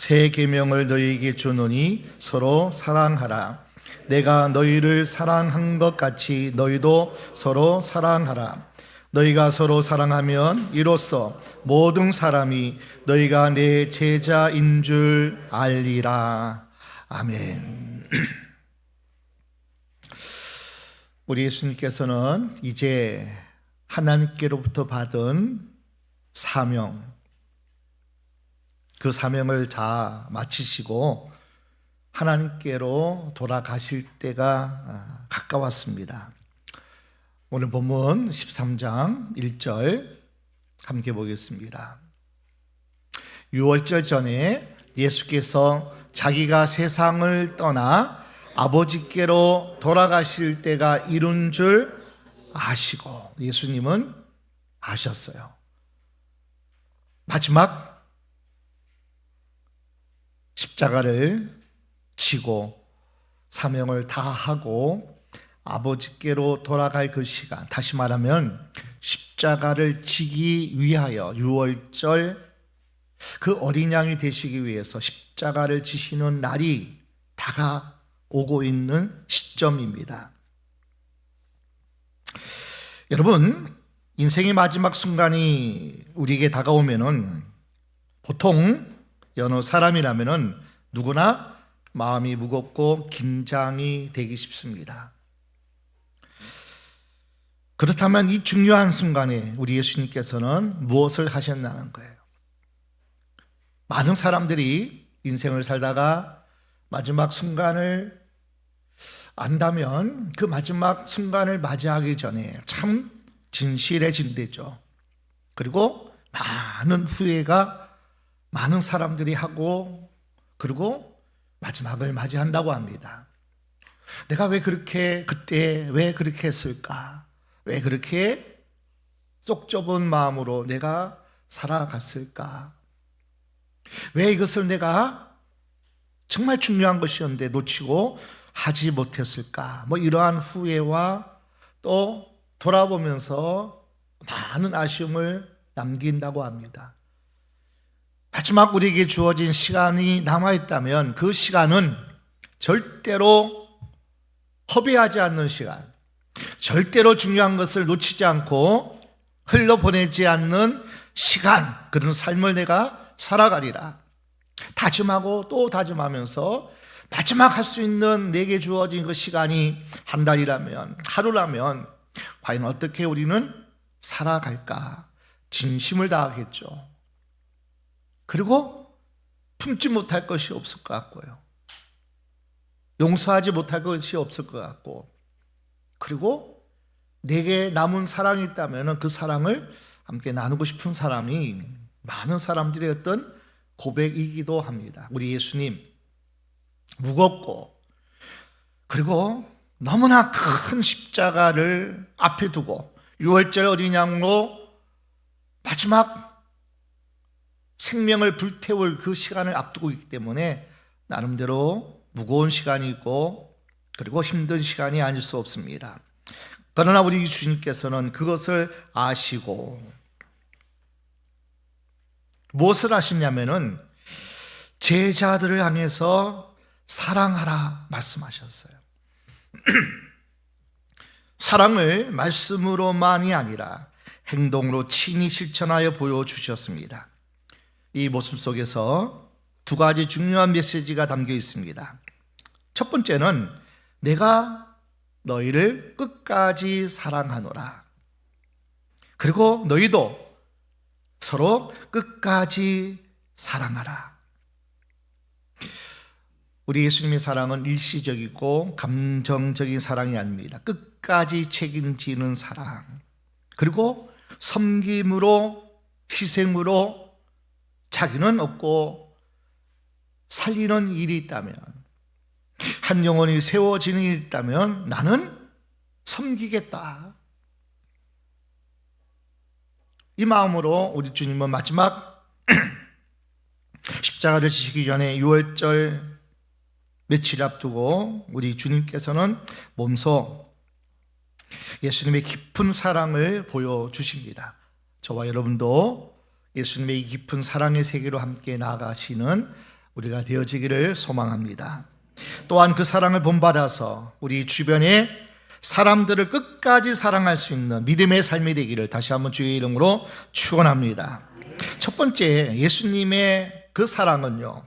새 계명을 너희에게 주노니 서로 사랑하라. 내가 너희를 사랑한 것 같이 너희도 서로 사랑하라. 너희가 서로 사랑하면 이로써 모든 사람이 너희가 내 제자인 줄 알리라. 아멘. 우리 예수님께서는 이제 하나님께로부터 받은 사명, 그 사명을 다 마치시고 하나님께로 돌아가실 때가 가까웠습니다. 오늘 본문 13장 1절 함께 보겠습니다. 유월절 전에 예수께서 자기가 세상을 떠나 아버지께로 돌아가실 때가 이른 줄 아시고, 예수님은 아셨어요. 마지막 십자가를 지고 사명을 다하고 아버지께로 돌아갈 그 시간, 다시 말하면 십자가를 지기 위하여 유월절 그 어린 양이 되시기 위해서 십자가를 지시는 날이 다가오고 있는 시점입니다. 여러분, 인생의 마지막 순간이 우리에게 다가오면은 보통 여느 사람이라면은 누구나 마음이 무겁고 긴장이 되기 쉽습니다. 그렇다면 이 중요한 순간에 우리 예수님께서는 무엇을 하셨나는 거예요. 많은 사람들이 인생을 살다가 마지막 순간을 안다면 그 마지막 순간을 맞이하기 전에 참 진실해진대죠. 그리고 많은 후회가 많은 사람들이 하고, 그리고 마지막을 맞이한다고 합니다. 내가 왜 그렇게, 그때 왜 그렇게 했을까? 왜 그렇게 쏙 좁은 마음으로 내가 살아갔을까? 왜 이것을 내가 정말 중요한 것이었는데 놓치고 하지 못했을까? 이러한 후회와 또 돌아보면서 많은 아쉬움을 남긴다고 합니다. 마지막 우리에게 주어진 시간이 남아있다면 그 시간은 절대로 허비하지 않는 시간, 절대로 중요한 것을 놓치지 않고 흘러보내지 않는 시간, 그런 삶을 내가 살아가리라 다짐하고 또 다짐하면서 마지막 할 수 있는 내게 주어진 그 시간이 한 달이라면, 하루라면 과연 어떻게 우리는 살아갈까? 진심을 다하겠죠. 그리고 품지 못할 것이 없을 것 같고요. 용서하지 못할 것이 없을 것 같고, 그리고 내게 남은 사랑이 있다면 그 사랑을 함께 나누고 싶은 사람이 많은 사람들의 어떤 고백이기도 합니다. 우리 예수님, 무겁고 그리고 너무나 큰 십자가를 앞에 두고 유월절 어린 양으로 마지막 생명을 불태울 그 시간을 앞두고 있기 때문에 나름대로 무거운 시간이 있고, 그리고 힘든 시간이 아닐 수 없습니다. 그러나 우리 주님께서는 그것을 아시고 무엇을 하시냐면은 제자들을 향해서 사랑하라 말씀하셨어요. 사랑을 말씀으로만이 아니라 행동으로 친히 실천하여 보여주셨습니다. 이 모습 속에서 두 가지 중요한 메시지가 담겨 있습니다. 첫 번째는 내가 너희를 끝까지 사랑하노라. 그리고 너희도 서로 끝까지 사랑하라. 우리 예수님의 사랑은 일시적이고 감정적인 사랑이 아닙니다. 끝까지 책임지는 사랑, 그리고 섬김으로, 희생으로 자기는 없고 살리는 일이 있다면, 한 영혼이 세워지는 일이 있다면 나는 섬기겠다. 이 마음으로 우리 주님은 마지막 십자가를 지시기 전에 유월절 며칠 앞두고 우리 주님께서는 몸소 예수님의 깊은 사랑을 보여주십니다. 저와 여러분도 예수님의 깊은 사랑의 세계로 함께 나아가시는 우리가 되어지기를 소망합니다. 또한 그 사랑을 본받아서 우리 주변에 사람들을 끝까지 사랑할 수 있는 믿음의 삶이 되기를 다시 한번 주의 이름으로 축원합니다. 첫 번째, 예수님의 그 사랑은요,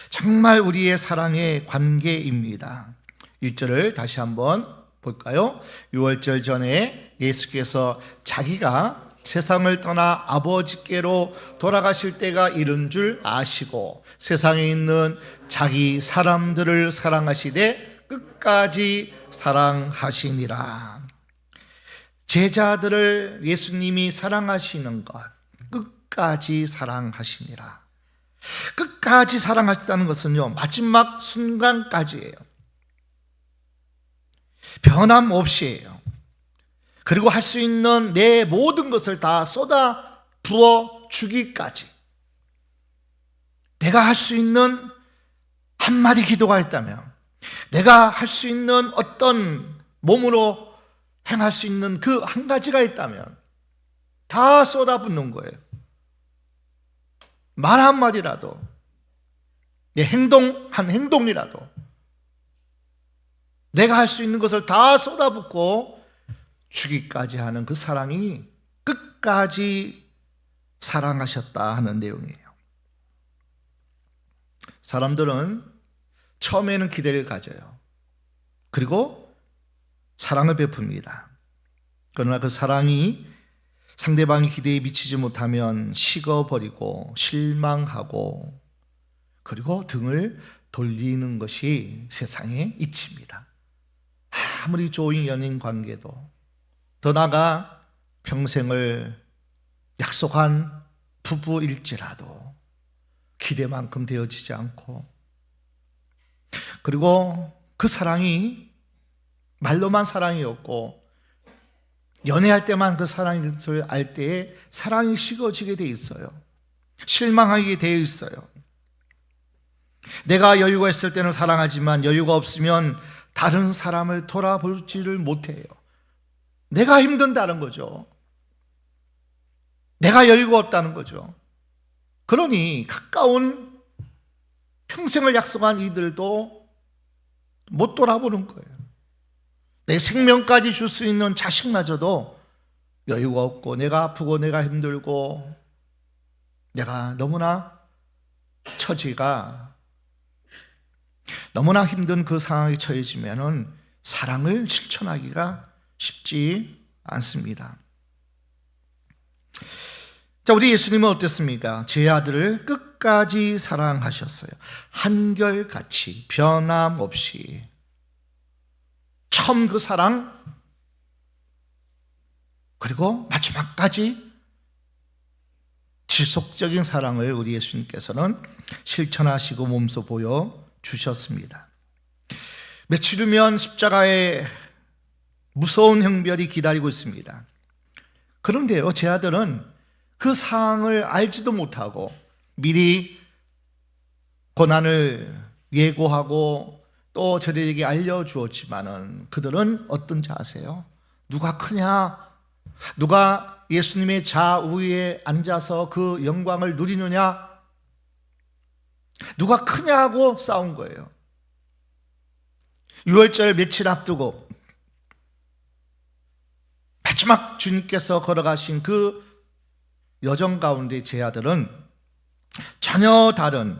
정말 우리의 사랑의 관계입니다. 1절을 다시 한번 볼까요? 6월절 전에 예수께서 자기가 세상을 떠나 아버지께로 돌아가실 때가 이른 줄 아시고 세상에 있는 자기 사람들을 사랑하시되 끝까지 사랑하시니라. 제자들을 예수님이 사랑하시는 것, 끝까지 사랑하시니라. 끝까지 사랑하셨다는 것은요, 마지막 순간까지예요. 변함없이예요. 그리고 할 수 있는 내 모든 것을 다 쏟아 부어 주기까지. 내가 할 수 있는 한마디 기도가 있다면, 내가 할 수 있는 어떤 몸으로 행할 수 있는 그 한 가지가 있다면 다 쏟아붓는 거예요. 말 한마디라도, 내 한 행동이라도 내가 할 수 있는 것을 다 쏟아붓고 주기까지 하는 그 사랑이 끝까지 사랑하셨다 하는 내용이에요. 사람들은 처음에는 기대를 가져요. 그리고 사랑을 베풉니다. 그러나 그 사랑이 상대방의 기대에 미치지 못하면 식어버리고 실망하고 그리고 등을 돌리는 것이 세상의 이치입니다. 아무리 좋은 연인 관계도, 더 나아가 평생을 약속한 부부일지라도 기대만큼 되어지지 않고, 그리고 그 사랑이 말로만 사랑이었고 연애할 때만 그 사랑을 알 때에 사랑이 식어지게 돼 있어요. 실망하게 되어 있어요. 내가 여유가 있을 때는 사랑하지만 여유가 없으면 다른 사람을 돌아보지를 못해요. 내가 힘든다는 거죠. 내가 여유가 없다는 거죠. 그러니 가까운 평생을 약속한 이들도 못 돌아보는 거예요. 내 생명까지 줄 수 있는 자식마저도 여유가 없고 내가 아프고 내가 힘들고 내가 너무나 처지가 너무나 힘든 그 상황에 처해지면은 사랑을 실천하기가 쉽지 않습니다. 자, 우리 예수님은 어땠습니까? 제 아들을 끝까지 사랑하셨어요. 한결같이 변함없이 처음 그 사랑, 그리고 마지막까지 지속적인 사랑을 우리 예수님께서는 실천하시고 몸소 보여주셨습니다. 며칠 후면 십자가에 무서운 형벌이 기다리고 있습니다. 그런데요, 제 아들은 그 상황을 알지도 못하고 미리 고난을 예고하고 또 저들에게 알려주었지만은 그들은 어떤지 아세요? 누가 크냐? 누가 예수님의 좌우에 앉아서 그 영광을 누리느냐? 누가 크냐고 싸운 거예요. 6월절 며칠 앞두고 마지막 주님께서 걸어가신 그 여정 가운데 제 아들은 전혀 다른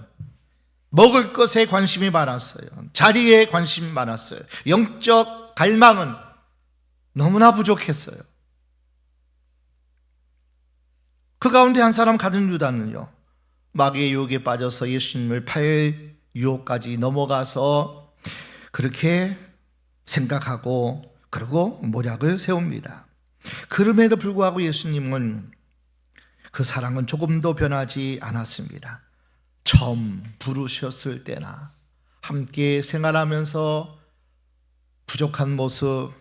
먹을 것에 관심이 많았어요. 자리에 관심이 많았어요. 영적 갈망은 너무나 부족했어요. 그 가운데 한 사람 가룟 유다는요, 마귀의 유혹에 빠져서 예수님을 팔 유혹까지 넘어가서 그렇게 생각하고 그리고 모략을 세웁니다. 그럼에도 불구하고 예수님은 그 사랑은 조금도 변하지 않았습니다. 처음 부르셨을 때나 함께 생활하면서 부족한 모습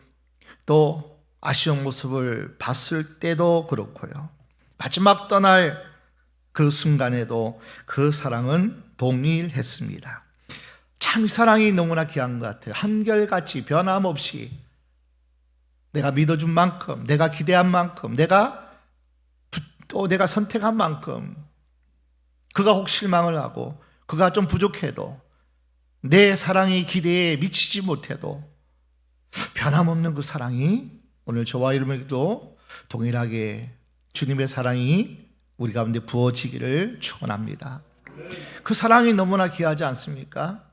또 아쉬운 모습을 봤을 때도 그렇고요. 마지막 떠날 그 순간에도 그 사랑은 동일했습니다. 참 이 사랑이 너무나 귀한 것 같아요. 한결같이 변함없이 내가 믿어준 만큼, 내가 기대한 만큼, 또 내가 선택한 만큼 그가 혹 실망을 하고 그가 좀 부족해도, 내 사랑의 기대에 미치지 못해도 변함없는 그 사랑이 오늘 저와 여러분에게도 동일하게 주님의 사랑이 우리 가운데 부어지기를 축원합니다. 그 사랑이 너무나 귀하지 않습니까?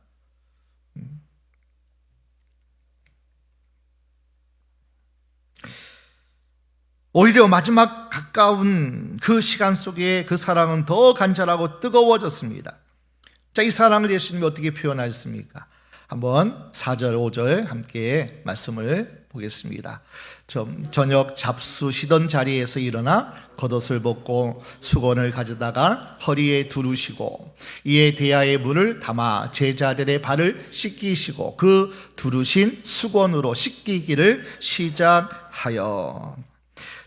오히려 마지막 가까운 그 시간 속에 그 사랑은 더 간절하고 뜨거워졌습니다. 자, 이 사랑을 예수님이 어떻게 표현하셨습니까? 한번 4절, 5절 함께 말씀을 보겠습니다. 저녁 잡수시던 자리에서 일어나 겉옷을 벗고 수건을 가져다가 허리에 두르시고 이에 대야에 물을 담아 제자들의 발을 씻기시고 그 두르신 수건으로 씻기기를 시작하여.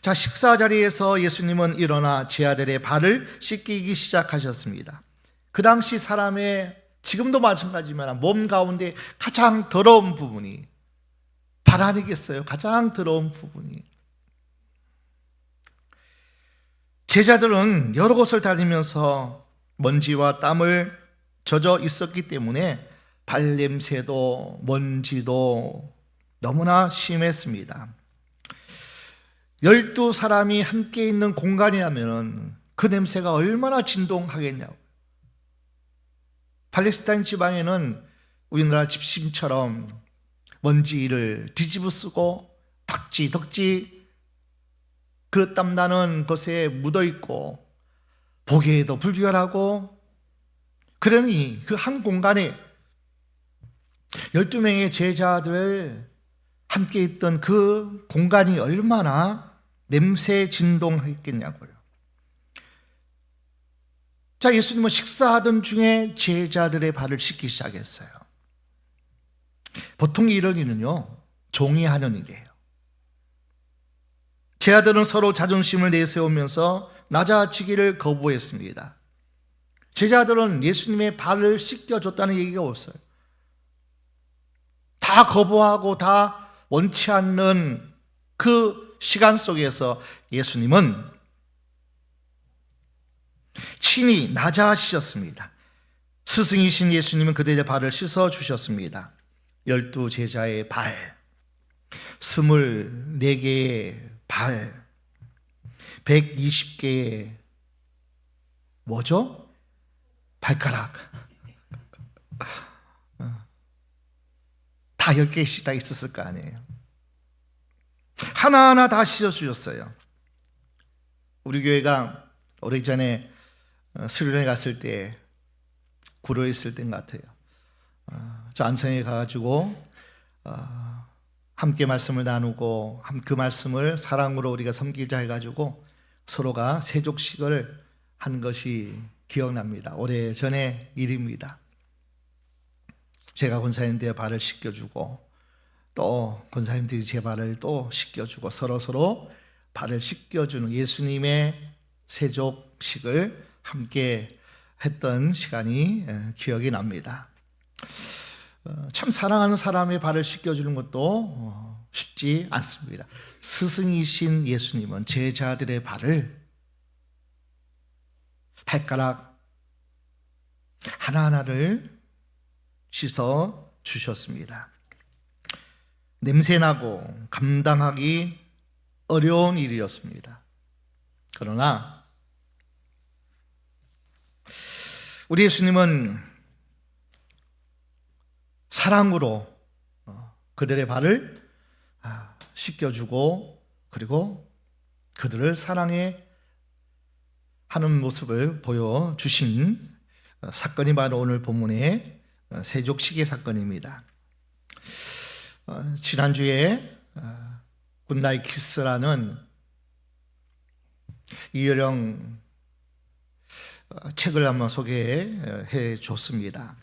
자, 식사 자리에서 예수님은 일어나 제자들의 발을 씻기기 시작하셨습니다. 그 당시 사람의, 지금도 마찬가지지만 몸 가운데 가장 더러운 부분이 발 아니겠어요? 가장 더러운 부분이. 제자들은 여러 곳을 다니면서 먼지와 땀을 젖어 있었기 때문에 발 냄새도 먼지도 너무나 심했습니다. 12사람이 함께 있는 공간이라면 그 냄새가 얼마나 진동하겠냐고. 팔레스타인 지방에는 우리나라 집심처럼 먼지를 뒤집어 쓰고 덕지 그 땀나는 것에 묻어있고 보기에도 불결하고, 그러니 그 한 공간에 12명의 제자들 함께 있던 그 공간이 얼마나 냄새 진동했겠냐고요. 자, 예수님은 식사하던 중에 제자들의 발을 씻기 시작했어요. 보통 이런 일은요, 종이 하는 일이에요. 제자들은 서로 자존심을 내세우면서 낮아지기를 거부했습니다. 제자들은 예수님의 발을 씻겨줬다는 얘기가 없어요. 다 거부하고 다 원치 않는 그 시간 속에서 예수님은 친히 낮아지셨습니다. 스승이신 예수님은 그들의 발을 씻어주셨습니다. 12제자의 발, 24개의 발, 120개의 뭐죠? 발가락. 다 10개씩 다 있었을 거 아니에요. 하나하나 다 씻어주셨어요. 우리 교회가 오래전에 수련회 갔을 때, 구로에 있을 때인 것 같아요. 저 안성에 가가지고 함께 말씀을 나누고 그 말씀을 사랑으로 우리가 섬기자 해가지고 서로가 세족식을 한 것이 기억납니다. 오래전의 일입니다. 제가 권사님들의 발을 씻겨주고 또 권사님들이 제 발을 또 씻겨주고 서로 발을 씻겨주는 예수님의 세족식을 함께 했던 시간이 기억이 납니다. 참 사랑하는 사람의 발을 씻겨주는 것도 쉽지 않습니다. 스승이신 예수님은 제자들의 발을, 발가락 하나하나를 씻어 주셨습니다. 냄새나고 감당하기 어려운 일이었습니다. 그러나 우리 예수님은 사랑으로 그들의 발을 씻겨주고 그리고 그들을 사랑해 하는 모습을 보여주신 사건이 바로 오늘 본문의 세족식의 사건입니다. 지난주에 굿나잇 키스라는 이효령 책을 한번 소개해 줬습니다.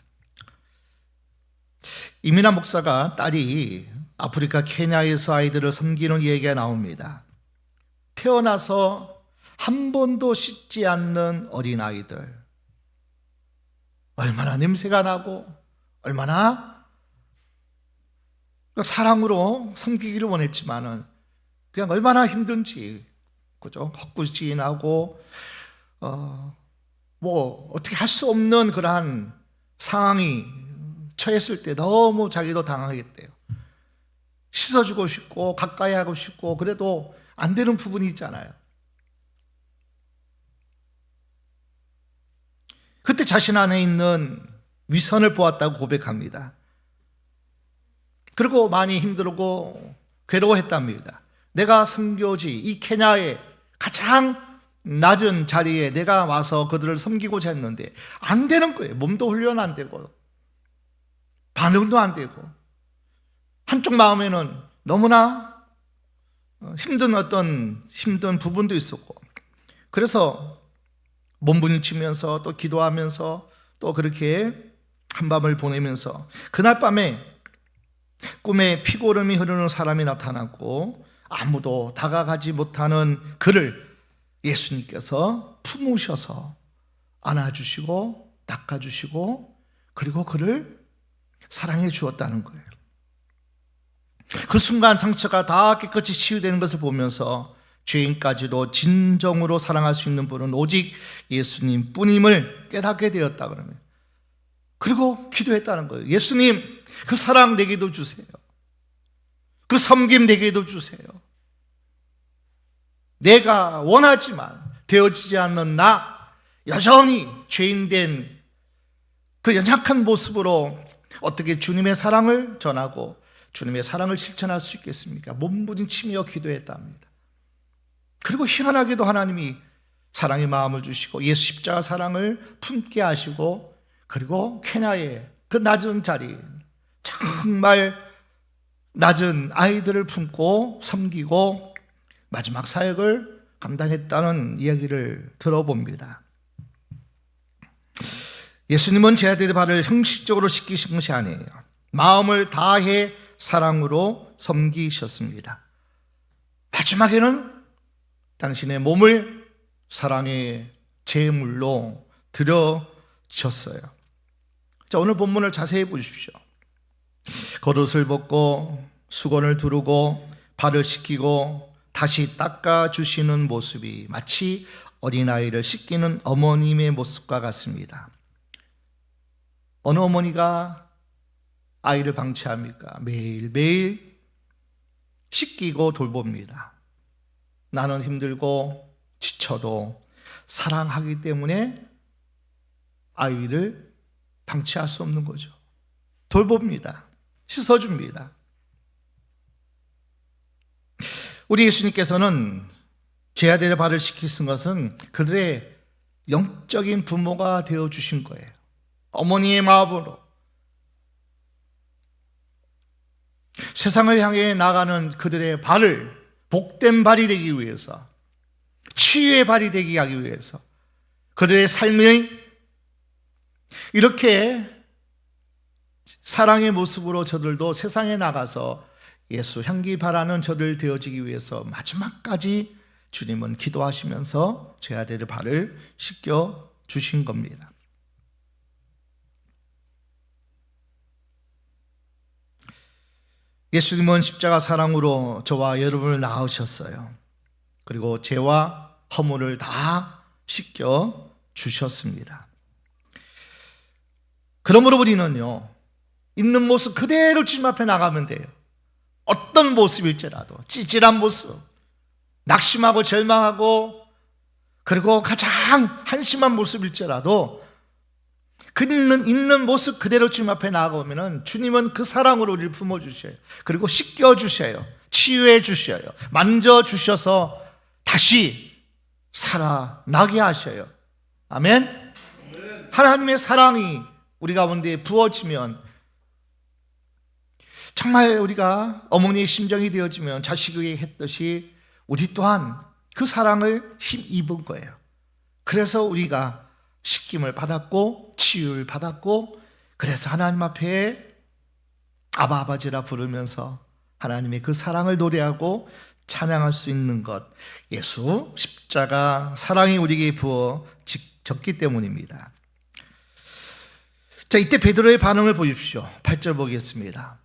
이민아 목사가 딸이 아프리카 케냐에서 아이들을 섬기는 얘기가 나옵니다. 태어나서 한 번도 씻지 않는 어린아이들, 얼마나 냄새가 나고 얼마나 사랑으로 섬기기를 원했지만은 그냥 얼마나 힘든지, 그죠? 헛구질하고 뭐 어떻게 할 수 없는 그러한 상황이 처했을 때 너무 자기도 당하겠대요. 씻어주고 싶고 가까이 하고 싶고 그래도 안 되는 부분이 있잖아요. 그때 자신 안에 있는 위선을 보았다고 고백합니다. 그리고 많이 힘들고 괴로워했답니다. 내가 선교지 이 케냐의 가장 낮은 자리에 내가 와서 그들을 섬기고자 했는데 안 되는 거예요. 몸도 훈련 안 되고 반응도 안 되고 한쪽 마음에는 너무나 힘든 부분도 있었고 그래서 몸부림치면서 또 기도하면서 또 그렇게 한밤을 보내면서 그날 밤에 꿈에 피고름이 흐르는 사람이 나타났고 아무도 다가가지 못하는 그를 예수님께서 품으셔서 안아주시고 닦아주시고 그리고 그를 사랑해 주었다는 거예요. 그 순간 상처가 다 깨끗이 치유되는 것을 보면서 죄인까지도 진정으로 사랑할 수 있는 분은 오직 예수님 뿐임을 깨닫게 되었다 그러면 그리고 기도했다는 거예요. 예수님 그 사랑 내게도 주세요. 그 섬김 내게도 주세요. 내가 원하지만 되어지지 않는 나 여전히 죄인된 그 연약한 모습으로 어떻게 주님의 사랑을 전하고 주님의 사랑을 실천할 수 있겠습니까? 몸부림치며 기도했답니다. 그리고 희한하게도 하나님이 사랑의 마음을 주시고 예수 십자가 사랑을 품게 하시고 그리고 케냐의 그 낮은 자리 정말 낮은 아이들을 품고 섬기고 마지막 사역을 감당했다는 이야기를 들어봅니다. 예수님은 제 아들의 발을 형식적으로 씻기신 것이 아니에요. 마음을 다해 사랑으로 섬기셨습니다. 마지막에는 당신의 몸을 사랑의 제물로 드려주셨어요. 자, 오늘 본문을 자세히 보십시오. 겉옷을 벗고 수건을 두르고 발을 씻기고 다시 닦아주시는 모습이 마치 어린아이를 씻기는 어머님의 모습과 같습니다. 어느 어머니가 아이를 방치합니까? 매일매일 씻기고 돌봅니다. 나는 힘들고 지쳐도 사랑하기 때문에 아이를 방치할 수 없는 거죠. 돌봅니다. 씻어줍니다. 우리 예수님께서는 제 아들의 발을 씻기신 것은 그들의 영적인 부모가 되어주신 거예요. 어머니의 마음으로 세상을 향해 나가는 그들의 발을 복된 발이 되기 위해서 치유의 발이 되게 하기 위해서 그들의 삶이 이렇게 사랑의 모습으로 저들도 세상에 나가서 예수 향기 바라는 저들 되어지기 위해서 마지막까지 주님은 기도하시면서 제 아들의 발을 씻겨 주신 겁니다. 예수님은 십자가 사랑으로 저와 여러분을 낳으셨어요. 그리고 죄와 허물을 다 씻겨 주셨습니다. 그러므로 우리는요, 있는 모습 그대로 주님 앞에 나가면 돼요. 어떤 모습일지라도 찌질한 모습, 낙심하고 절망하고 그리고 가장 한심한 모습일지라도 그 있는 모습 그대로 주님 앞에 나아가면 주님은 그 사랑으로 우리를 품어주셔요. 그리고 씻겨주셔요. 치유해 주셔요. 만져주셔서 다시 살아나게 하셔요. 아멘? 하나님의 사랑이 우리 가운데 부어지면 정말 우리가 어머니의 심정이 되어지면 자식에게 했듯이 우리 또한 그 사랑을 힘입은 거예요. 그래서 우리가 씻김을 받았고 치유를 받았고 그래서 하나님 앞에 아바 아버지라 부르면서 하나님의 그 사랑을 노래하고 찬양할 수 있는 것, 예수 십자가 사랑이 우리에게 부어졌기 때문입니다. 자, 이때 베드로의 반응을 보십시오. 8절 보겠습니다.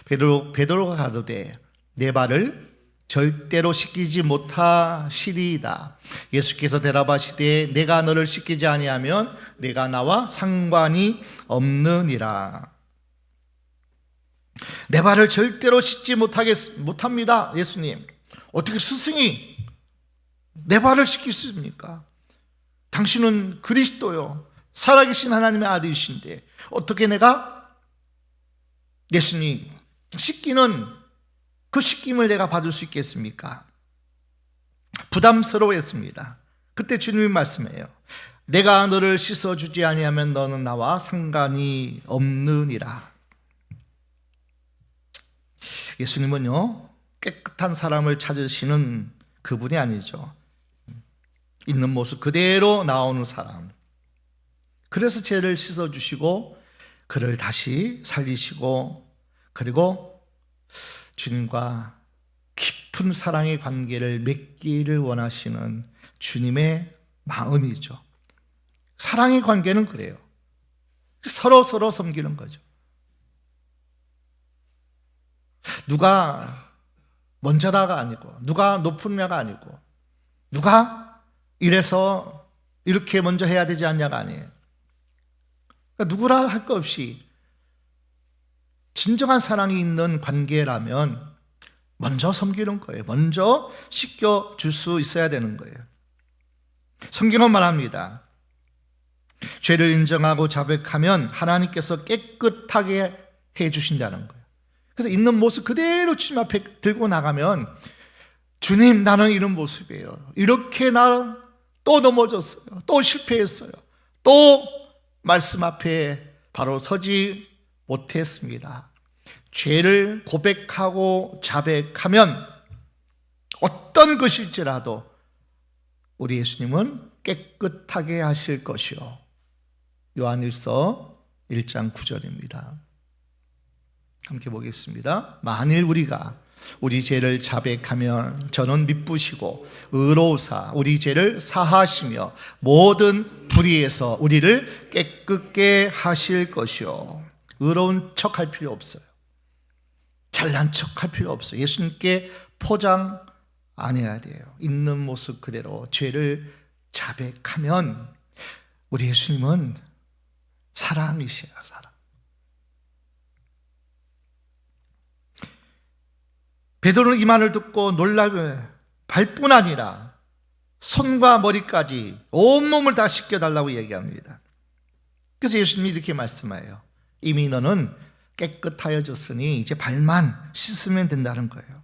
베드로가 가로되 내 발을 절대로 씻기지 못하시리이다. 예수께서 대답하시되 내가 너를 씻기지 아니하면 내가 나와 상관이 없느니라. 내 발을 절대로 씻지 못합니다. 예수님, 어떻게 스승이 내 발을 씻길 수 있습니까? 당신은 그리스도요, 살아계신 하나님의 아들이신데 어떻게 내가 예수님 씻기는 그 씻김을 내가 받을 수 있겠습니까? 부담스러워했습니다. 그때 주님이 말씀해요. 내가 너를 씻어주지 아니하면 너는 나와 상관이 없느니라. 예수님은요, 깨끗한 사람을 찾으시는 그분이 아니죠. 있는 모습 그대로 나오는 사람. 그래서 죄를 씻어주시고 그를 다시 살리시고, 그리고 주님과 깊은 사랑의 관계를 맺기를 원하시는 주님의 마음이죠. 사랑의 관계는 그래요. 서로 섬기는 거죠. 누가 먼저다가 아니고, 누가 높은 냐가 아니고, 누가 이래서 이렇게 먼저 해야 되지 않냐가 아니에요. 그러니까 누구라 할 것 없이 진정한 사랑이 있는 관계라면 먼저 섬기는 거예요. 먼저 씻겨줄 수 있어야 되는 거예요. 성경은 말합니다. 죄를 인정하고 자백하면 하나님께서 깨끗하게 해주신다는 거예요. 그래서 있는 모습 그대로 주님 앞에 들고 나가면, 주님, 나는 이런 모습이에요. 이렇게 나 또 넘어졌어요. 또 실패했어요. 또 말씀 앞에 바로 서지 못했습니다. 죄를 고백하고 자백하면 어떤 것일지라도 우리 예수님은 깨끗하게 하실 것이요. 요한일서 1장 9절입니다. 함께 보겠습니다. 만일 우리가 우리 죄를 자백하면 저는 미쁘시고 의로우사 우리 죄를 사하시며 모든 불의에서 우리를 깨끗게 하실 것이요. 의로운 척할 필요 없어요. 잘난 척할 필요 없어요. 예수님께 포장 안 해야 돼요. 있는 모습 그대로 죄를 자백하면 우리 예수님은 사랑이시야, 사랑. 베드로는 이 말을 듣고 놀라며 발뿐 아니라 손과 머리까지 온몸을 다 씻겨달라고 얘기합니다. 그래서 예수님이 이렇게 말씀해요. 이미 너는 깨끗하여졌으니 이제 발만 씻으면 된다는 거예요.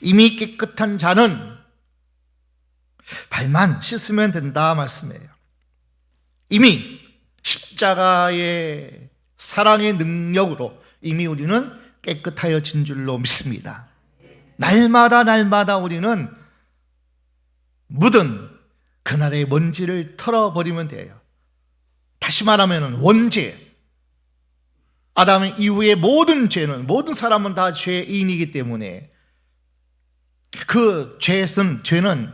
이미 깨끗한 자는 발만 씻으면 된다 말씀해요. 이미 십자가의 사랑의 능력으로 이미 우리는 깨끗하여진 줄로 믿습니다. 날마다 우리는 묻은 그날의 먼지를 털어버리면 돼요. 다시 말하면 원죄, 아담 이후의 모든 죄는, 모든 사람은 다 죄인이기 때문에 그 죄는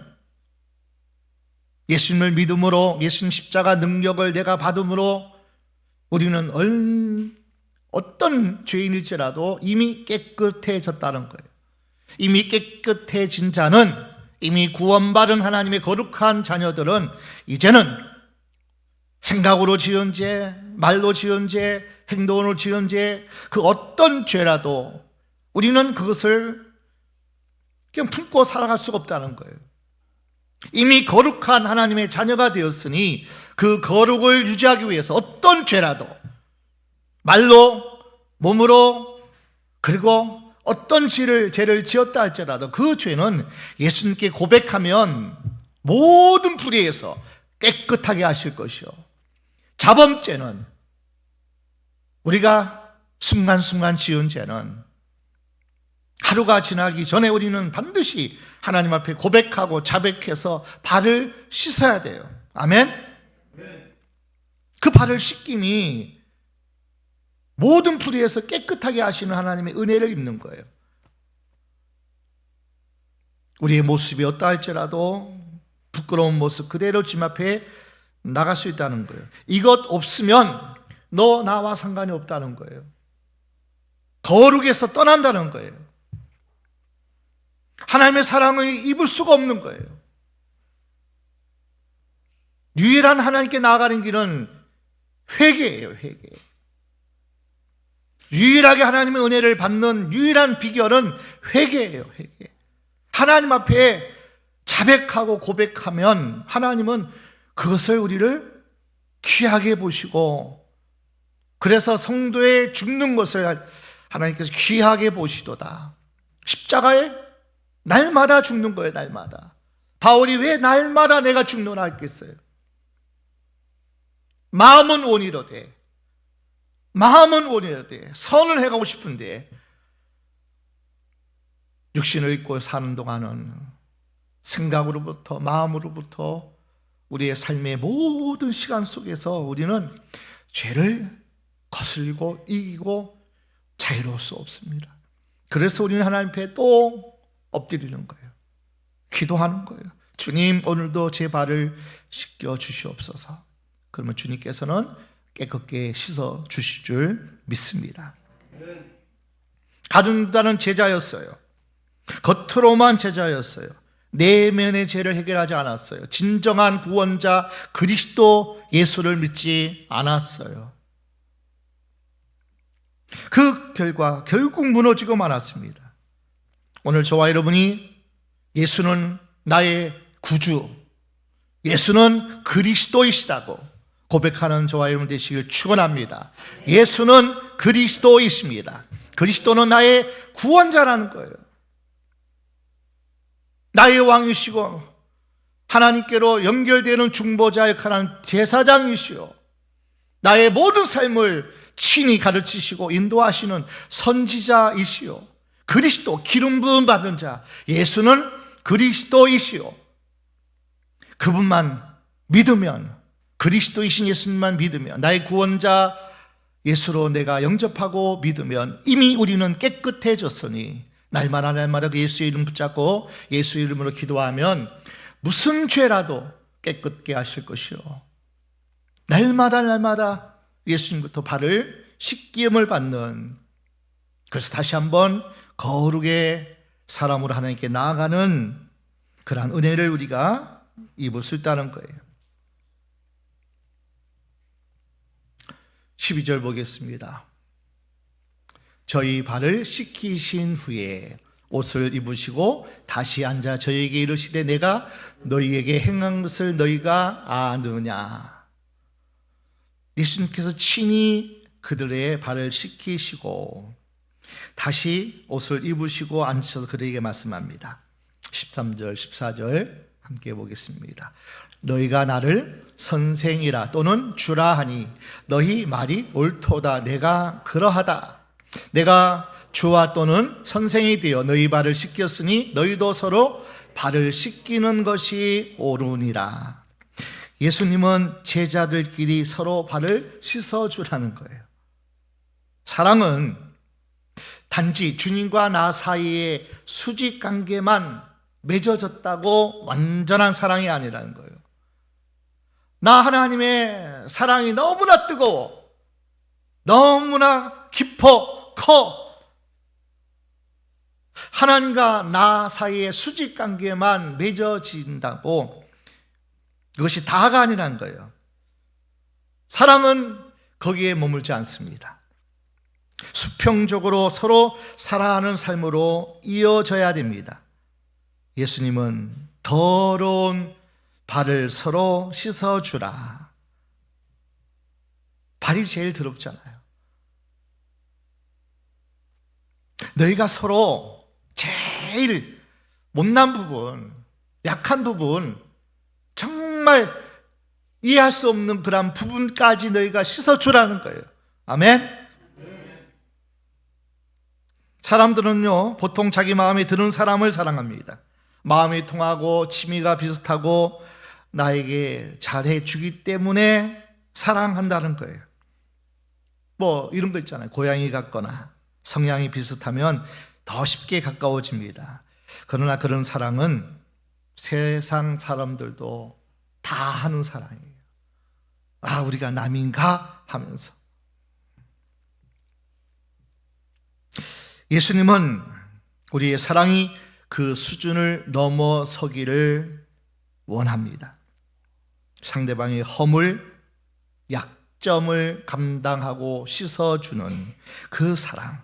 예수님을 믿음으로, 예수님 십자가 능력을 내가 받음으로 우리는 어떤 죄인일지라도 이미 깨끗해졌다는 거예요. 이미 깨끗해진 자는, 이미 구원받은 하나님의 거룩한 자녀들은 이제는 생각으로 지은 죄, 말로 지은 죄, 행동으로 지은 죄, 그 어떤 죄라도 우리는 그것을 그냥 품고 살아갈 수가 없다는 거예요. 이미 거룩한 하나님의 자녀가 되었으니 그 거룩을 유지하기 위해서 어떤 죄라도 말로, 몸으로, 그리고 어떤 죄를 지었다 할지라도 그 죄는 예수님께 고백하면 모든 불의에서 깨끗하게 하실 것이요. 자범죄는, 우리가 순간순간 지은 죄는 하루가 지나기 전에 우리는 반드시 하나님 앞에 고백하고 자백해서 발을 씻어야 돼요. 아멘? 그 발을 씻김이 모든 불의에서 깨끗하게 하시는 하나님의 은혜를 입는 거예요. 우리의 모습이 어떠할지라도 부끄러운 모습 그대로 주님 앞에 나갈 수 있다는 거예요. 이것 없으면 너 나와 상관이 없다는 거예요. 거룩에서 떠난다는 거예요. 하나님의 사랑을 입을 수가 없는 거예요. 유일한 하나님께 나아가는 길은 회개예요, 회개. 유일하게 하나님의 은혜를 받는 유일한 비결은 회개예요, 회개. 하나님 앞에 자백하고 고백하면 하나님은 그것을 우리를 귀하게 보시고, 그래서 성도의 죽는 것을 하나님께서 귀하게 보시도다. 십자가에 날마다 죽는 거예요, 날마다. 바울이 왜 날마다 내가 죽노라 했겠어요? 마음은 원이로되, 마음은 원이로되 선을 해가고 싶은데 육신을 입고 사는 동안은 생각으로부터 마음으로부터 우리의 삶의 모든 시간 속에서 우리는 죄를 거슬리고 이기고 자유로울 수 없습니다. 그래서 우리는 하나님 앞에 또 엎드리는 거예요. 기도하는 거예요. 주님, 오늘도 제 발을 씻겨 주시옵소서. 그러면 주님께서는 깨끗게 씻어 주실 줄 믿습니다. 가룟유다는 제자였어요. 겉으로만 제자였어요. 내면의 죄를 해결하지 않았어요. 진정한 구원자 그리스도 예수를 믿지 않았어요. 그 결과 결국 무너지고 말았습니다. 오늘 저와 여러분이 예수는 나의 구주, 예수는 그리스도이시다고 고백하는 저와 여러분 되시길 축원합니다. 예수는 그리스도이십니다. 그리스도는 나의 구원자라는 거예요. 나의 왕이시고 하나님께로 연결되는 중보자 역할하는 제사장이시오, 나의 모든 삶을 친히 가르치시고 인도하시는 선지자이시오, 그리스도 기름 부음 받은 자 예수는 그리스도이시오. 그분만 믿으면, 그리스도이신 예수님만 믿으면, 나의 구원자 예수로 내가 영접하고 믿으면 이미 우리는 깨끗해졌으니 날마다 그 예수의 이름 붙잡고 예수의 이름으로 기도하면 무슨 죄라도 깨끗게 하실 것이요, 날마다 예수님부터 발을 씻김을 받는, 그래서 다시 한번 거룩의 사람으로 하나님께 나아가는 그러한 은혜를 우리가 입을 수 있다는 거예요. 12절 보겠습니다. 저희 발을 씻기신 후에 옷을 입으시고 다시 앉아 저희에게 이르시되 내가 너희에게 행한 것을 너희가 아느냐. 예수님께서 친히 그들의 발을 씻기시고 다시 옷을 입으시고 앉으셔서 그들에게 말씀합니다. 13절 14절 함께 보겠습니다. 너희가 나를 선생이라 또는 주라 하니 너희 말이 옳도다. 내가 그러하다. 내가 주와 또는 선생이 되어 너희 발을 씻겼으니 너희도 서로 발을 씻기는 것이 옳으니라. 예수님은 제자들끼리 서로 발을 씻어주라는 거예요. 사랑은 단지 주님과 나 사이의 수직 관계만 맺어졌다고 완전한 사랑이 아니라는 거예요. 나 하나님의 사랑이 너무나 뜨거워, 너무나 깊어, 커. 하나님과 나 사이의 수직 관계만 맺어진다고, 그것이 다가 아니라는 거예요. 사랑은 거기에 머물지 않습니다. 수평적으로 서로 사랑하는 삶으로 이어져야 됩니다. 예수님은 더러운 발을 서로 씻어주라. 발이 제일 더럽잖아요. 너희가 서로 제일 못난 부분, 약한 부분, 정말 이해할 수 없는 그런 부분까지 너희가 씻어주라는 거예요. 아멘? 사람들은요, 보통 자기 마음에 드는 사람을 사랑합니다. 마음이 통하고 취미가 비슷하고 나에게 잘해주기 때문에 사랑한다는 거예요. 뭐 이런 거 있잖아요. 고양이 같거나 성향이 비슷하면 더 쉽게 가까워집니다. 그러나 그런 사랑은 세상 사람들도 다 하는 사랑이에요. 아, 우리가 남인가 하면서. 예수님은 우리의 사랑이 그 수준을 넘어서기를 원합니다. 상대방의 허물, 약점을 감당하고 씻어주는 그 사랑,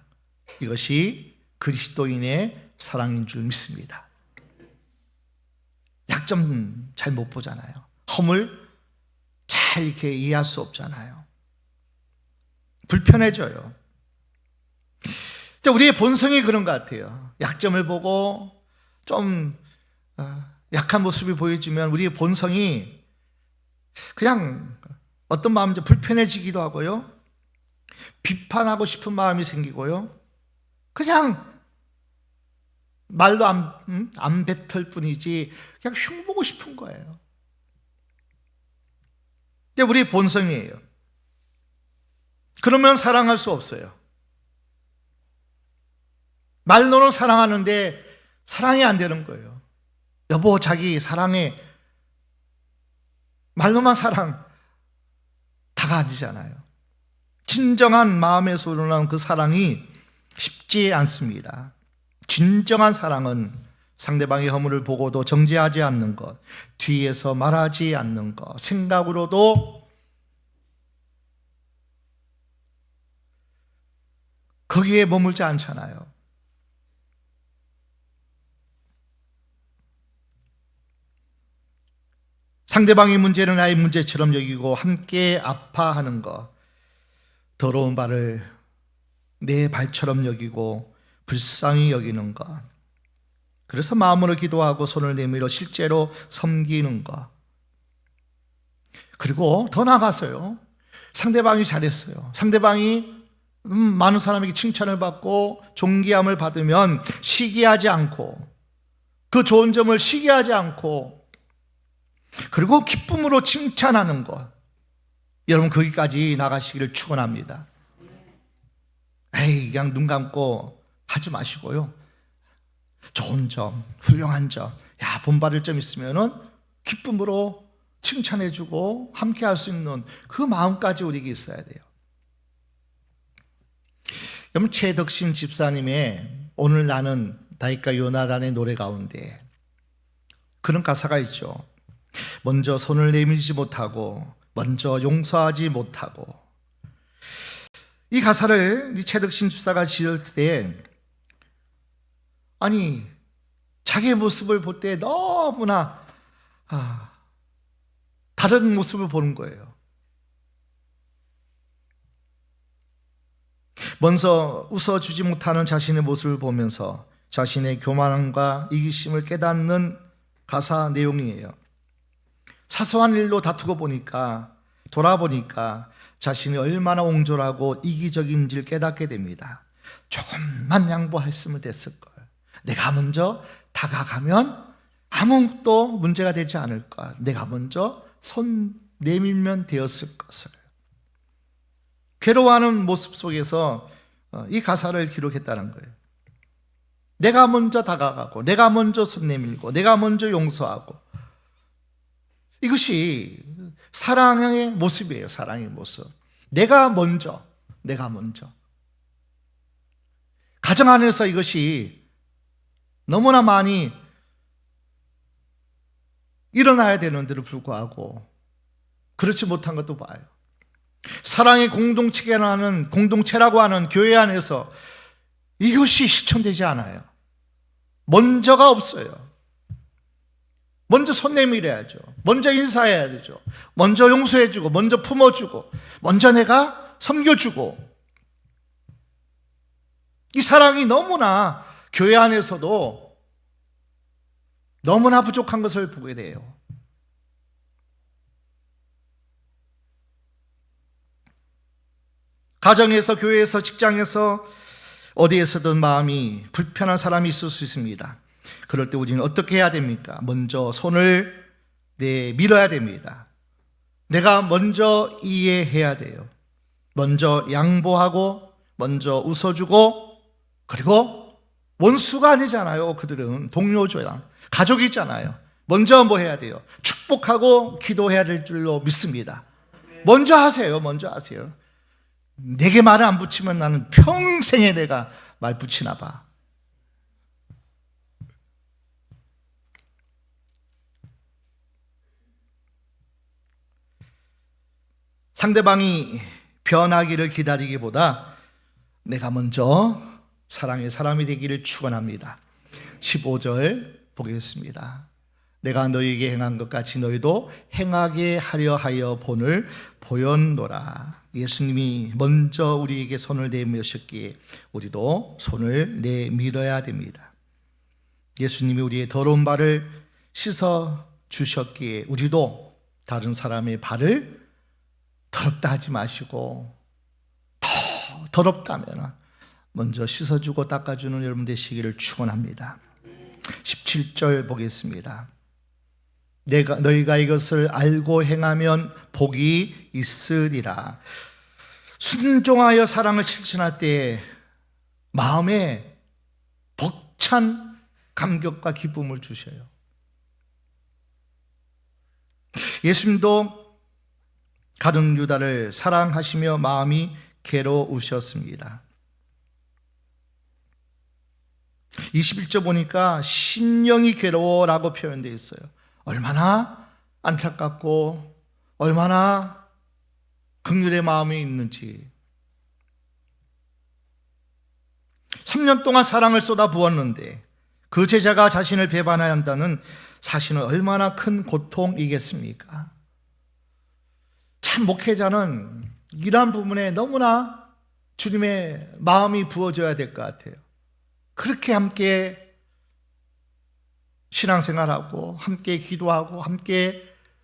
이것이 그리스도인의 사랑인 줄 믿습니다. 약점 잘 못 보잖아요. 허물 잘 이렇게 이해할 수 없잖아요. 불편해져요. 우리의 본성이 그런 것 같아요. 약점을 보고 좀 약한 모습이 보여지면 우리의 본성이 그냥 어떤 마음인지 불편해지기도 하고요. 비판하고 싶은 마음이 생기고요. 그냥 말도 안 뱉을 뿐이지 그냥 흉보고 싶은 거예요. 이게 우리의 본성이에요. 그러면 사랑할 수 없어요. 말로는 사랑하는데 사랑이 안 되는 거예요. 여보, 자기 사랑해. 말로만 사랑 다가 아니잖아요. 진정한 마음에서 우러나는 그 사랑이 쉽지 않습니다. 진정한 사랑은 상대방의 허물을 보고도 정죄하지 않는 것, 뒤에서 말하지 않는 것, 생각으로도 거기에 머물지 않잖아요. 상대방의 문제는 나의 문제처럼 여기고 함께 아파하는 것, 더러운 발을 내 발처럼 여기고 불쌍히 여기는 것, 그래서 마음으로 기도하고 손을 내밀어 실제로 섬기는 것, 그리고 더 나아가서요, 상대방이 잘했어요. 상대방이 많은 사람에게 칭찬을 받고 존귀함을 받으면 시기하지 않고, 그 좋은 점을 시기하지 않고, 그리고 기쁨으로 칭찬하는 것, 여러분 거기까지 나가시기를 축원합니다. 에이, 그냥 눈 감고 하지 마시고요, 좋은 점, 훌륭한 점, 야, 본받을 점 있으면은 기쁨으로 칭찬해주고 함께 할 수 있는 그 마음까지 우리에게 있어야 돼요. 여러분, 최덕신 집사님의 오늘 나는 다윗과 요나단의 노래 가운데 그런 가사가 있죠. 먼저 손을 내밀지 못하고, 먼저 용서하지 못하고. 이 가사를 이 최덕신 집사가 지을 때, 아니, 자기의 모습을 볼 때 너무나 다른 모습을 보는 거예요. 먼저 웃어주지 못하는 자신의 모습을 보면서 자신의 교만함과 이기심을 깨닫는 가사 내용이에요. 사소한 일로 다투고 보니까, 돌아보니까 자신이 얼마나 옹졸하고 이기적인지를 깨닫게 됩니다. 조금만 양보했으면 됐을 걸. 내가 먼저 다가가면 아무것도 문제가 되지 않을 것. 내가 먼저 손 내밀면 되었을 것을. 괴로워하는 모습 속에서 이 가사를 기록했다는 거예요. 내가 먼저 다가가고, 내가 먼저 손 내밀고, 내가 먼저 용서하고. 이것이 사랑의 모습이에요. 사랑의 모습. 내가 먼저. 가정 안에서 이것이 너무나 많이 일어나야 되는데도 불구하고 그렇지 못한 것도 봐요. 사랑의 공동체라고 하는 교회 안에서 이것이 실천되지 않아요. 먼저가 없어요. 먼저 손 내밀어야죠. 먼저 인사해야 되죠. 먼저 용서해주고, 먼저 품어주고, 먼저 내가 섬겨주고. 이 사랑이 너무나 교회 안에서도 너무나 부족한 것을 보게 돼요. 가정에서, 교회에서, 직장에서, 어디에서든 마음이 불편한 사람이 있을 수 있습니다. 그럴 때 우리는 어떻게 해야 됩니까? 먼저 손을 내밀어야 됩니다. 내가 먼저 이해해야 돼요. 먼저 양보하고, 먼저 웃어주고, 그리고 원수가 아니잖아요. 그들은 동료죠. 가족이잖아요. 먼저 뭐 해야 돼요? 축복하고 기도해야 될 줄로 믿습니다. 먼저 하세요. 내게 말을 안 붙이면 나는 평생에 내가 말 붙이나 봐. 상대방이 변하기를 기다리기보다 내가 먼저 사랑의 사람이 되기를 축원합니다. 15절 보겠습니다. 내가 너희에게 행한 것 같이 너희도 행하게 하려 하여 본을 보였노라. 예수님이 먼저 우리에게 손을 내미셨기에 우리도 손을 내밀어야 됩니다. 예수님이 우리의 더러운 발을 씻어 주셨기에 우리도 다른 사람의 발을 더럽다 하지 마시고, 더 더럽다면 먼저 씻어주고 닦아주는 여러분 되시기를 축원합니다. 17절 보겠습니다. 너희가 이것을 알고 행하면 복이 있으리라. 순종하여 사랑을 실천할 때 마음에 벅찬 감격과 기쁨을 주셔요. 예수님도 가룟 유다를 사랑하시며 마음이 괴로우셨습니다. 21절 보니까 심령이 괴로워라고 표현되어 있어요. 얼마나 안타깝고 얼마나 긍휼의 마음이 있는지. 3년 동안 사랑을 쏟아 부었는데 그 제자가 자신을 배반해야 한다는 사실은 얼마나 큰 고통이겠습니까? 참 목회자는 이러한 부분에 너무나 주님의 마음이 부어져야 될 것 같아요. 그렇게 함께 신앙생활하고 함께 기도하고 함께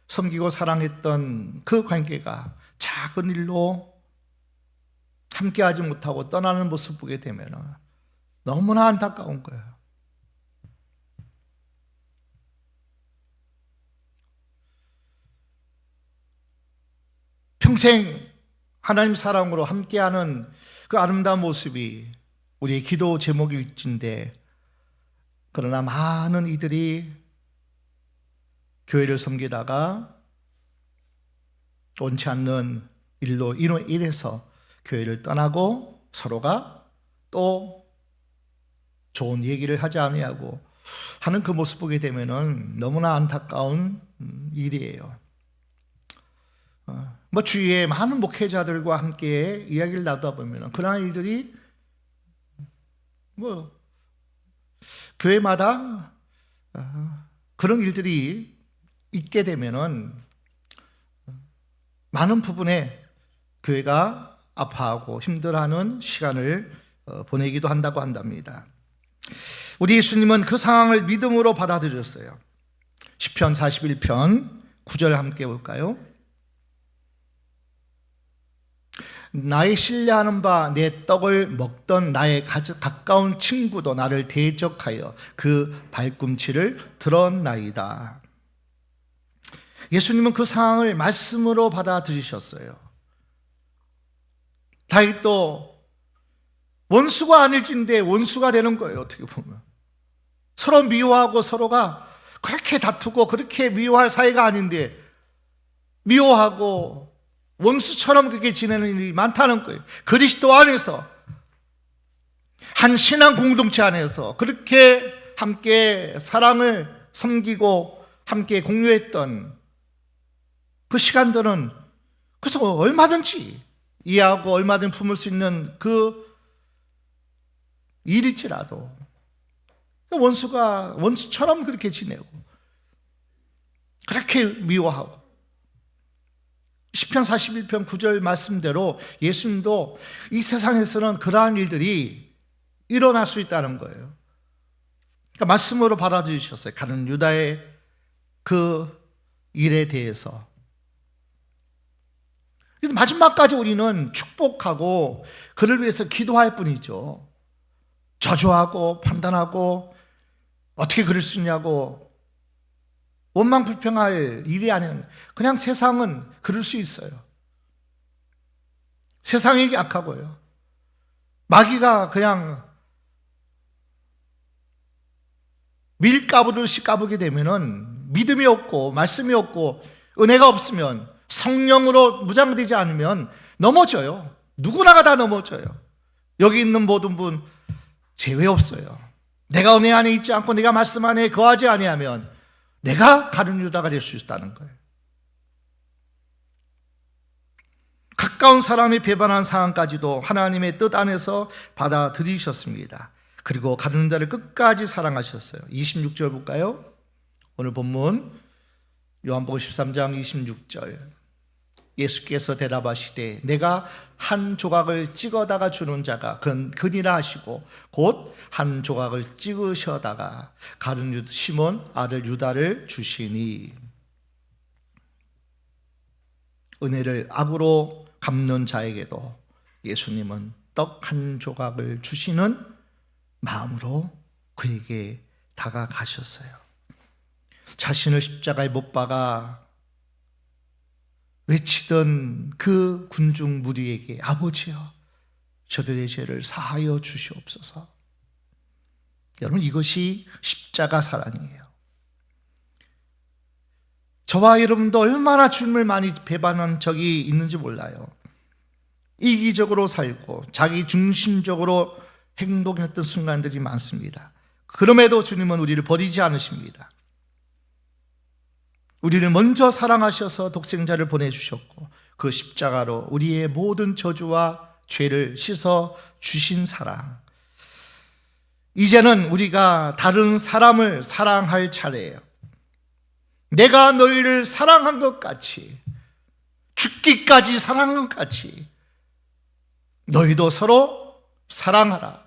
섬기고 사랑했던 그 관계가 작은 일로 함께하지 못하고 떠나는 모습 보게 되면 너무나 안타까운 거예요. 평생 하나님 사랑으로 함께하는 그 아름다운 모습이 우리의 기도 제목일진데, 그러나 많은 이들이 교회를 섬기다가 원치 않는 일로 인해서 교회를 떠나고 서로가 또 좋은 얘기를 하지 아니하고 하는 그 모습 보게 되면은 너무나 안타까운 일이에요. 주위에 많은 목회자들과 함께 이야기를 나누다 보면 그러한 일들이 교회마다 그런 일들이 있게 되면은 많은 부분에 교회가 아파하고 힘들어하는 시간을 보내기도 한다고 한답니다. 우리 예수님은 그 상황을 믿음으로 받아들였어요. 시편 41편 9절 함께 볼까요? 나의 신뢰하는 바 내 떡을 먹던 나의 가까운 친구도 나를 대적하여 그 발꿈치를 들었나이다. 예수님은 그 상황을 말씀으로 받아들이셨어요. 다윗도 원수가 아닐진데 원수가 되는 거예요. 어떻게 보면 서로 미워하고 서로가 그렇게 다투고 그렇게 미워할 사이가 아닌데 미워하고 원수처럼 그렇게 지내는 일이 많다는 거예요. 그리스도 안에서 한 신앙 공동체 안에서 그렇게 함께 사랑을 섬기고 함께 공유했던 그 시간들은 그래서 얼마든지 이해하고 얼마든지 품을 수 있는 그 일일지라도 원수가 원수처럼 그렇게 지내고 그렇게 미워하고 시편 41편 9절 말씀대로 예수님도 이 세상에서는 그러한 일들이 일어날 수 있다는 거예요. 그러니까 말씀으로 받아주셨어요. 가룟 유다의 그 일에 대해서. 마지막까지 우리는 축복하고 그를 위해서 기도할 뿐이죠. 저주하고 판단하고 어떻게 그럴 수 있냐고 원망 불평할 일이 아닌, 그냥 세상은 그럴 수 있어요. 세상이 약하고요. 마귀가 그냥 밀 까부듯이 까부게 되면은 믿음이 없고 말씀이 없고 은혜가 없으면 성령으로 무장되지 않으면 넘어져요. 누구나가 다 넘어져요. 여기 있는 모든 분 제외 없어요. 내가 은혜 안에 있지 않고 내가 말씀 안에 거하지 아니하면 내가 가룟 유다가 될 수 있다는 거예요. 가까운 사람이 배반한 상황까지도 하나님의 뜻 안에서 받아들이셨습니다. 그리고 가는 자를 끝까지 사랑하셨어요. 26절 볼까요? 오늘 본문 요한복음 13장 26절. 예수께서 대답하시되 내가 한 조각을 찍어다가 주는 자가 그니라 하시고 곧 한 조각을 찍으셔다가 가룟 시몬 아들 유다를 주시니. 은혜를 악으로 갚는 자에게도 예수님은 떡 한 조각을 주시는 마음으로 그에게 다가가셨어요. 자신을 십자가에 못 박아 외치던 그 군중 무리에게 아버지여 저들의 죄를 사하여 주시옵소서. 여러분, 이것이 십자가 사랑이에요. 저와 여러분도 얼마나 주님을 많이 배반한 적이 있는지 몰라요. 이기적으로 살고 자기 중심적으로 행동했던 순간들이 많습니다. 그럼에도 주님은 우리를 버리지 않으십니다. 우리를 먼저 사랑하셔서 독생자를 보내주셨고 그 십자가로 우리의 모든 저주와 죄를 씻어 주신 사랑. 이제는 우리가 다른 사람을 사랑할 차례예요. 내가 너희를 사랑한 것 같이, 죽기까지 사랑한 것 같이 너희도 서로 사랑하라.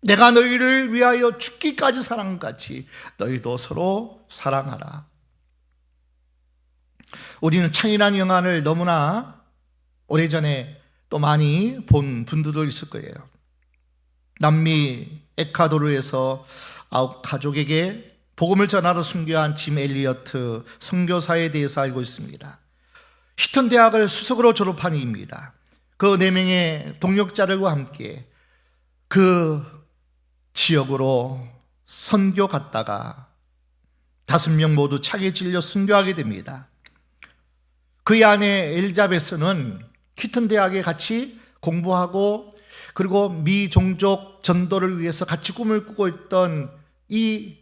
내가 너희를 위하여 죽기까지 사랑한 것 같이 너희도 서로 사랑하라. 우리는 창이라는 영화를 너무나 오래전에 또 많이 본 분들도 있을 거예요. 남미 에콰도르에서 9가족에게 복음을 전하러 순교한 짐 엘리어트 선교사에 대해서 알고 있습니다. 히튼 대학을 수석으로 졸업한 이입니다. 그 4명의 동역자들과 함께 그 지역으로 선교 갔다가 5명 모두 차게 찔려 순교하게 됩니다. 그의 아내 엘자베스는 히튼 대학에 같이 공부하고 그리고 미 종족 전도를 위해서 같이 꿈을 꾸고 있던 이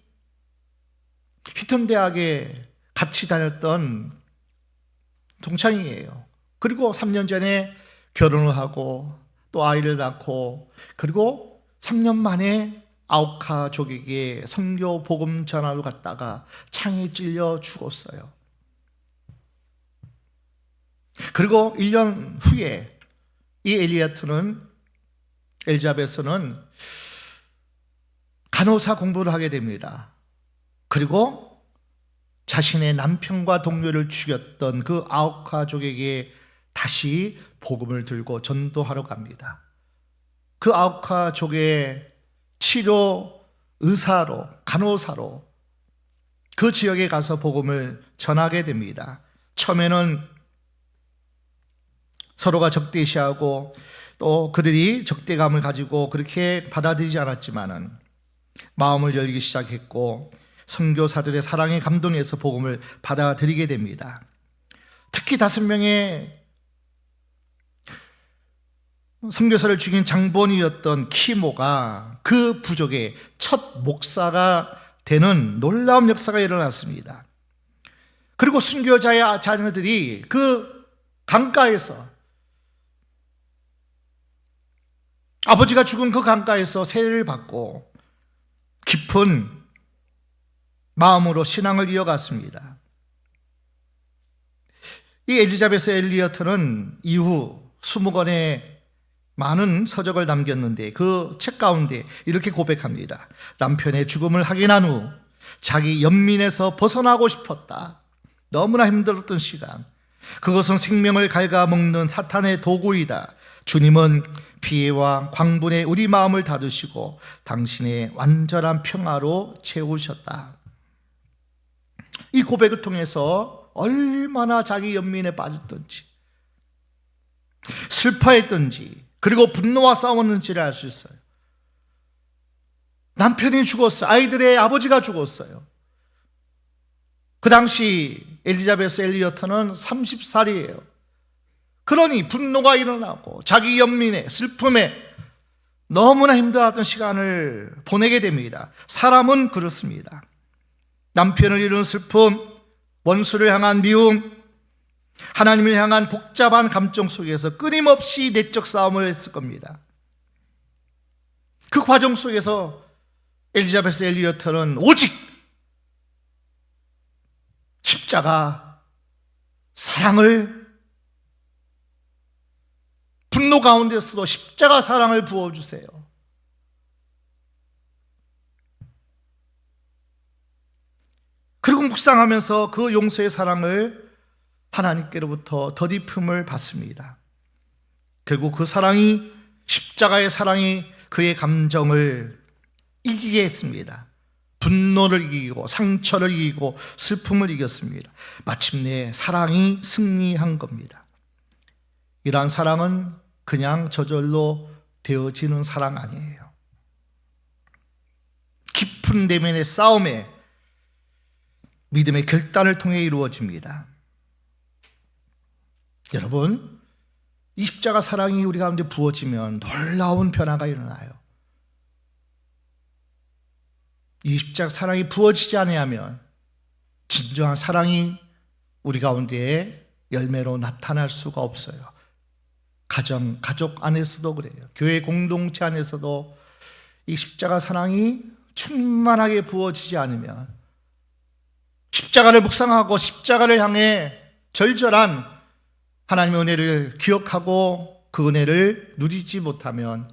히튼 대학에 같이 다녔던 동창이에요. 그리고 3년 전에 결혼을 하고 또 아이를 낳고 그리고 3년 만에 아우카족에게 선교 복음 전하러 갔다가 창에 찔려 죽었어요. 그리고 1년 후에 이 엘자베스는 간호사 공부를 하게 됩니다. 그리고 자신의 남편과 동료를 죽였던 그 아우카족에게 다시 복음을 들고 전도하러 갑니다. 그 아우카족의 치료 의사로, 간호사로 그 지역에 가서 복음을 전하게 됩니다. 처음에는 서로가 적대시하고 또 그들이 적대감을 가지고 그렇게 받아들이지 않았지만은 마음을 열기 시작했고 선교사들의 사랑에 감동해서 복음을 받아들이게 됩니다. 특히 5명의 선교사를 죽인 장본이었던 키모가 그 부족의 첫 목사가 되는 놀라운 역사가 일어났습니다. 그리고 순교자의 자녀들이 그 강가에서 아버지가 죽은 그 강가에서 세례를 받고 깊은 마음으로 신앙을 이어갔습니다. 이 엘리자베스 엘리어트는 이후 20권의 많은 서적을 남겼는데 그 책 가운데 이렇게 고백합니다. 남편의 죽음을 확인한 후 자기 연민에서 벗어나고 싶었다. 너무나 힘들었던 시간. 그것은 생명을 갉아먹는 사탄의 도구이다. 주님은 피해와 광분에 우리 마음을 닫으시고 당신의 완전한 평화로 채우셨다. 이 고백을 통해서 얼마나 자기 연민에 빠졌던지 슬퍼했던지 그리고 분노와 싸웠는지를 알 수 있어요. 남편이 죽었어요. 아이들의 아버지가 죽었어요. 그 당시 엘리자베스 엘리어트는 30살이에요. 그러니 분노가 일어나고 자기 연민에 슬픔에 너무나 힘들었던 시간을 보내게 됩니다. 사람은 그렇습니다. 남편을 잃은 슬픔, 원수를 향한 미움, 하나님을 향한 복잡한 감정 속에서 끊임없이 내적 싸움을 했을 겁니다. 그 과정 속에서 엘리자베스 엘리어트는 오직 십자가 사랑을, 분노 가운데서도 십자가 사랑을 부어주세요. 그리고 묵상하면서 그 용서의 사랑을 하나님께로부터 덧입힘을 받습니다. 결국 그 사랑이, 십자가의 사랑이 그의 감정을 이기게 했습니다. 분노를 이기고 상처를 이기고 슬픔을 이겼습니다. 마침내 사랑이 승리한 겁니다. 이러한 사랑은 그냥 저절로 되어지는 사랑 아니에요. 깊은 내면의 싸움에 믿음의 결단을 통해 이루어집니다. 여러분, 이 십자가 사랑이 우리 가운데 부어지면 놀라운 변화가 일어나요. 이 십자가 사랑이 부어지지 않으면 진정한 사랑이 우리 가운데에 열매로 나타날 수가 없어요. 가족 안에서도 그래요. 교회 공동체 안에서도 이 십자가 사랑이 충만하게 부어지지 않으면, 십자가를 묵상하고 십자가를 향해 절절한 하나님의 은혜를 기억하고 그 은혜를 누리지 못하면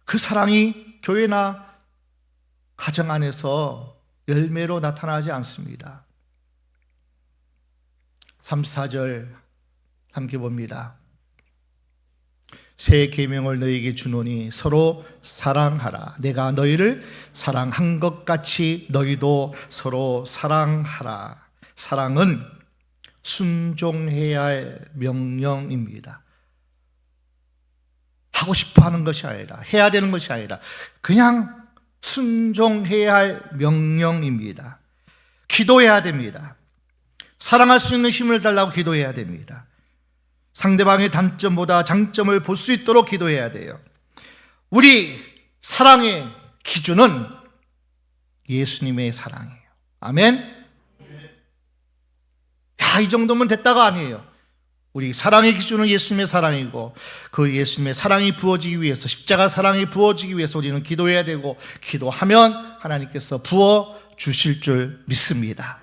그 사랑이 교회나 가정 안에서 열매로 나타나지 않습니다. 34절 함께 봅니다. 새 계명을 너희에게 주노니 서로 사랑하라. 내가 너희를 사랑한 것 같이 너희도 서로 사랑하라. 사랑은 순종해야 할 명령입니다. 하고 싶어 하는 것이 아니라, 해야 되는 것이 아니라 그냥 순종해야 할 명령입니다. 기도해야 됩니다. 사랑할 수 있는 힘을 달라고 기도해야 됩니다. 상대방의 단점보다 장점을 볼 수 있도록 기도해야 돼요. 우리 사랑의 기준은 예수님의 사랑이에요. 아멘. 야, 이 정도면 됐다가 아니에요. 우리 사랑의 기준은 예수님의 사랑이고, 그 예수님의 사랑이 부어지기 위해서, 십자가 사랑이 부어지기 위해서 우리는 기도해야 되고, 기도하면 하나님께서 부어 주실 줄 믿습니다.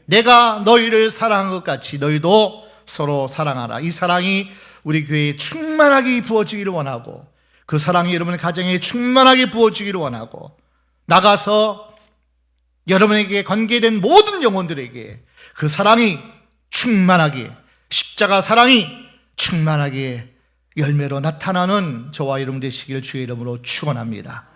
내가 너희를 사랑한 것 같이 너희도 서로 사랑하라. 이 사랑이 우리 교회에 충만하게 부어지기를 원하고, 그 사랑이 여러분의 가정에 충만하게 부어지기를 원하고, 나가서 여러분에게 관계된 모든 영혼들에게 그 사랑이 충만하게, 십자가 사랑이 충만하게 열매로 나타나는 저와 여러분 되시길 주의 이름으로 축원합니다.